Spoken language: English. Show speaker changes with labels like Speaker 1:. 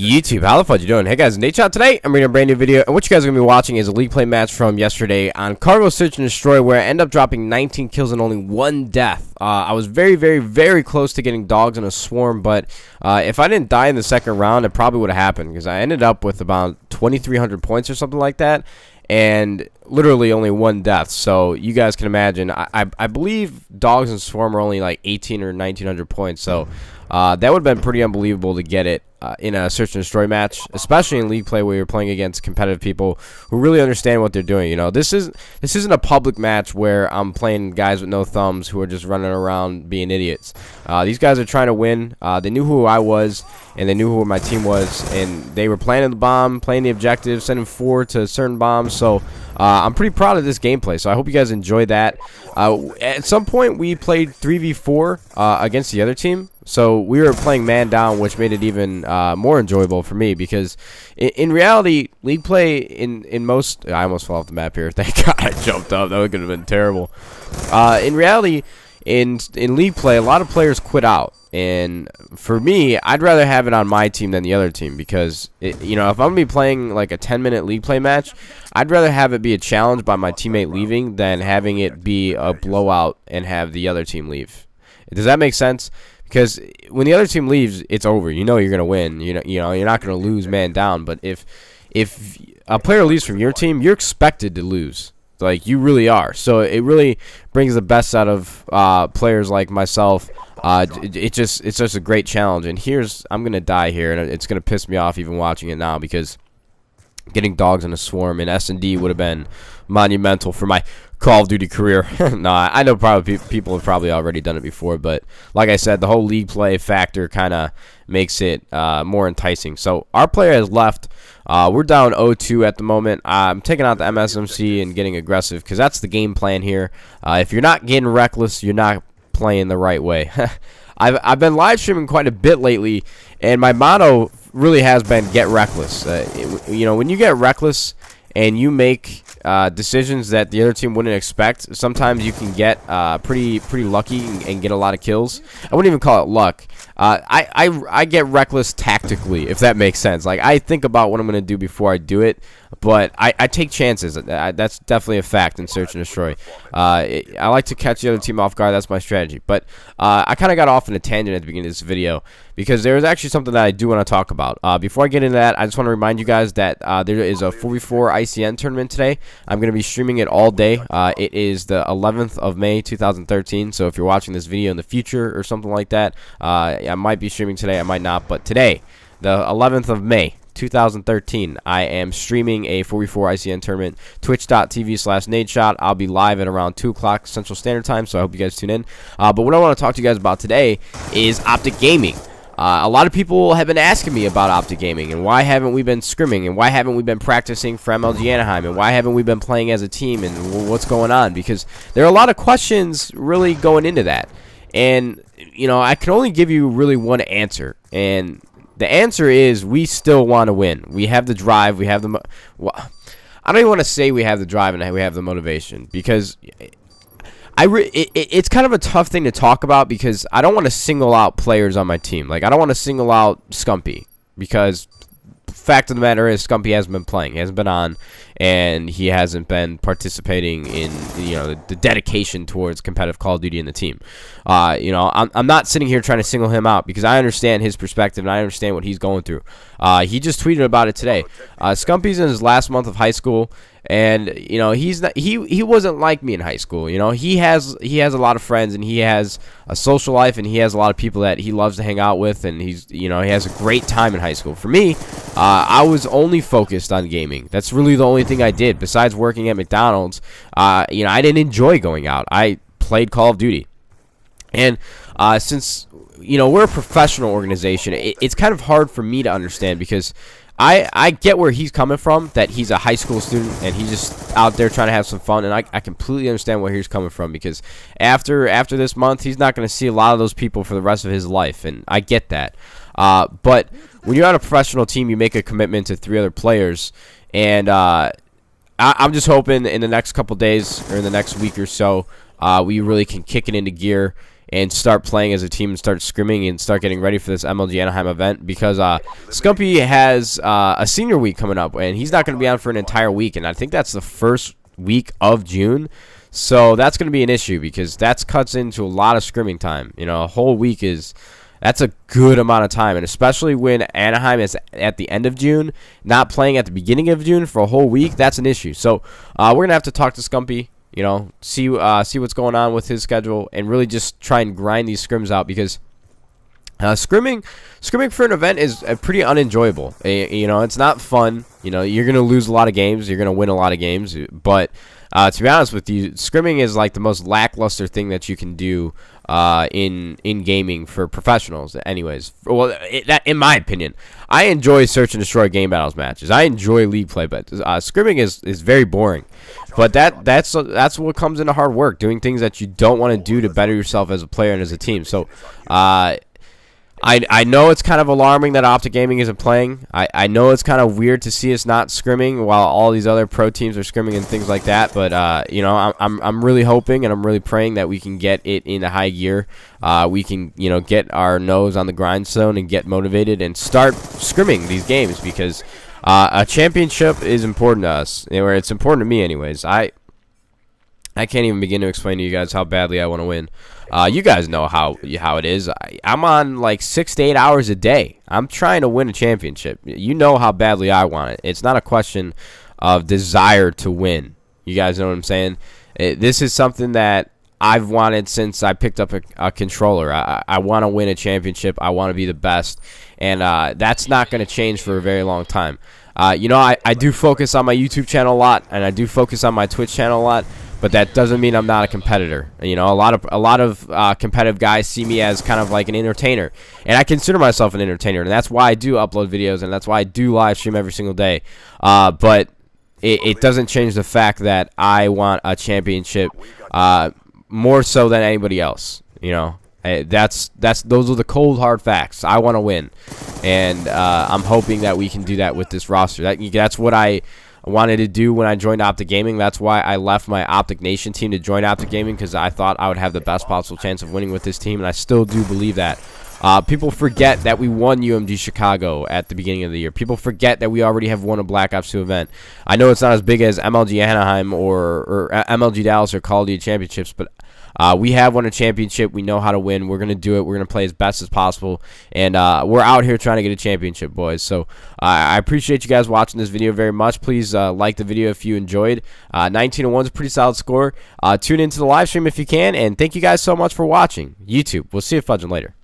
Speaker 1: YouTube, how the fuck you doing? Hey guys, Nadeshot today. I'm bringing a brand new video, and what you guys are going to be watching is a league play match from yesterday on Cargo Search and Destroy, where I end up dropping 19 kills and only 1 death. I was very close to getting dogs in a swarm, but if I didn't die in the second round, it probably would have happened, because I ended up with about 2,300 points or something like that, and literally only 1 death. So you guys can imagine, I believe dogs in swarm are only like 18 or 1,900 points, so that would have been pretty unbelievable to get it in a search and destroy match, especially in league play where you're playing against competitive people who really understand what they're doing. You know, this isn't a public match where I'm playing guys with no thumbs who are just running around being idiots. These guys are trying to win. They knew who I was, and they knew who my team was, and they were planning the bomb, playing the objective, sending 4 to certain bombs. So I'm pretty proud of this gameplay, so I hope you guys enjoyed that. At some point we played 3v4 against the other team, so we were playing man down, which made it even more enjoyable for me, because in reality, league play in most... I almost fell off the map here. Thank God I jumped up. That could have been terrible. In reality, in league play, a lot of players quit out. And for me, I'd rather have it on my team than the other team, because you know, if I'm gonna be playing like a 10-minute league play match, I'd rather have it be a challenge by my teammate leaving than having it be a blowout and have the other team leave. Does that make sense? Because when the other team leaves, it's over. You know you're gonna win. You know you're not gonna lose man down. But if a player leaves from your team, you're expected to lose. Like, you really are. So it really brings the best out of players like myself. It's just a great challenge. And I'm gonna die here, and it's gonna piss me off even watching it now, because getting dogs in a swarm in S&D would have been monumental for my Call of Duty career. No, I know probably people have probably already done it before, but like I said, the whole league play factor kind of makes it more enticing. So our player has left. We're down 0-2 at the moment. I'm taking out the MSMC and getting aggressive, because that's the game plan here. If you're not getting reckless, you're not playing the right way. I've been live streaming quite a bit lately, and my motto really has been get reckless. You know, when you get reckless and you make decisions that the other team wouldn't expect, sometimes you can get pretty lucky and get a lot of kills. I wouldn't even call it luck. I get reckless tactically, if that makes sense. Like, I think about what I'm going to do before I do it, but I take chances. That's definitely a fact in Search and Destroy. I like to catch the other team off guard. That's my strategy. But I kind of got off in a tangent at the beginning of this video, because there is actually something that I do want to talk about. Before I get into that, I just want to remind you guys that there is a 4v4 ICN tournament today. I'm going to be streaming it all day. It is the 11th of May 2013, so if you're watching this video in the future or something like that, I might be streaming today, I might not, but today, the 11th of May 2013, I am streaming a 4v4 ICN tournament, twitch.tv/Nadeshot. I'll be live at around 2 o'clock Central Standard Time, so I hope you guys tune in. But what I want to talk to you guys about today is OpTic Gaming. A lot of people have been asking me about OpTic Gaming, and why haven't we been scrimming, and why haven't we been practicing for MLG Anaheim, and why haven't we been playing as a team, and what's going on? Because there are a lot of questions really going into that. And, you know, I can only give you really one answer, and the answer is we still want to win. We have the drive, we have the... I don't even want to say we have the drive and we have the motivation, because... it's kind of a tough thing to talk about, because I don't want to single out players on my team. Like, I don't want to single out Scumpy, because fact of the matter is Scumpy hasn't been playing. He hasn't been on, and he hasn't been participating in, you know, the dedication towards competitive Call of Duty in the team. You know, I'm not sitting here trying to single him out, because I understand his perspective and I understand what he's going through. He just tweeted about it today. Scumpy's in his last month of high school, and you know, he wasn't like me in high school. You know, he has a lot of friends, and he has a social life, and he has a lot of people that he loves to hang out with, and he has a great time in high school. For me, I was only focused on gaming. That's really the only thing I did besides working at McDonald's. You know, I didn't enjoy going out. I played Call of Duty, and since, you know, we're a professional organization, it's kind of hard for me to understand, because I get where he's coming from, that he's a high school student and he's just out there trying to have some fun, and I completely understand where he's coming from, because after this month, he's not going to see a lot of those people for the rest of his life, and I get that. But when you're on a professional team, you make a commitment to 3 other players, and I'm just hoping in the next couple days or in the next week or so, we really can kick it into gear and start playing as a team and start scrimming and start getting ready for this MLG Anaheim event, because Scumpy has a senior week coming up, and he's not going to be on for an entire week, and I think that's the first week of June. So that's going to be an issue, because that cuts into a lot of scrimming time. You know, a whole week that's a good amount of time, and especially when Anaheim is at the end of June, not playing at the beginning of June for a whole week, that's an issue. So we're going to have to talk to Scumpy, you know, see what's going on with his schedule, and really just try and grind these scrims out, because scrimming for an event is pretty unenjoyable. You know, it's not fun. You know, you're going to lose a lot of games, you're going to win a lot of games, but to be honest with you, scrimming is like the most lackluster thing that you can do in gaming for professionals. Anyways, well, that in my opinion, I enjoy search and destroy game battles matches. I enjoy league play, but scrimming is very boring. But that's what comes into hard work, doing things that you don't want to do to better yourself as a player and as a team. So I know it's kind of alarming that OpTic Gaming isn't playing. I know it's kind of weird to see us not scrimming while all these other pro teams are scrimming and things like that. But you know, I'm really hoping and I'm really praying that we can get it into high gear. We can, you know, get our nose on the grindstone and get motivated and start scrimming these games, because a championship is important to us. Or it's important to me, anyways. I can't even begin to explain to you guys how badly I want to win. You guys know how it is. I'm on like 6 to 8 hours a day. I'm trying to win a championship. You know how badly I want it. It's not a question of desire to win. You guys know what I'm saying? This is something that I've wanted since I picked up a controller. I want to win a championship. I want to be the best. And that's not going to change for a very long time. You know, I do focus on my YouTube channel a lot, and I do focus on my Twitch channel a lot. But that doesn't mean I'm not a competitor. You know, a lot of competitive guys see me as kind of like an entertainer, and I consider myself an entertainer, and that's why I do upload videos, and that's why I do live stream every single day. But it doesn't change the fact that I want a championship more so than anybody else. You know, those are the cold hard facts. I want to win, and I'm hoping that we can do that with this roster. That's what I wanted to do when I joined OpTic Gaming. That's why I left my OpTic Nation team to join OpTic Gaming, because I thought I would have the best possible chance of winning with this team, and I still do believe that. People forget that we won UMG Chicago at the beginning of the year. People forget that we already have won a Black Ops 2 event. I know it's not as big as MLG Anaheim or MLG Dallas or Call of Duty Championships, but we have won a championship. We know how to win. We're going to do it. We're going to play as best as possible. And we're out here trying to get a championship, boys. So I appreciate you guys watching this video very much. Please like the video if you enjoyed. 19-1 is a pretty solid score. Tune into the live stream if you can. And thank you guys so much for watching. YouTube, we'll see you fudging later.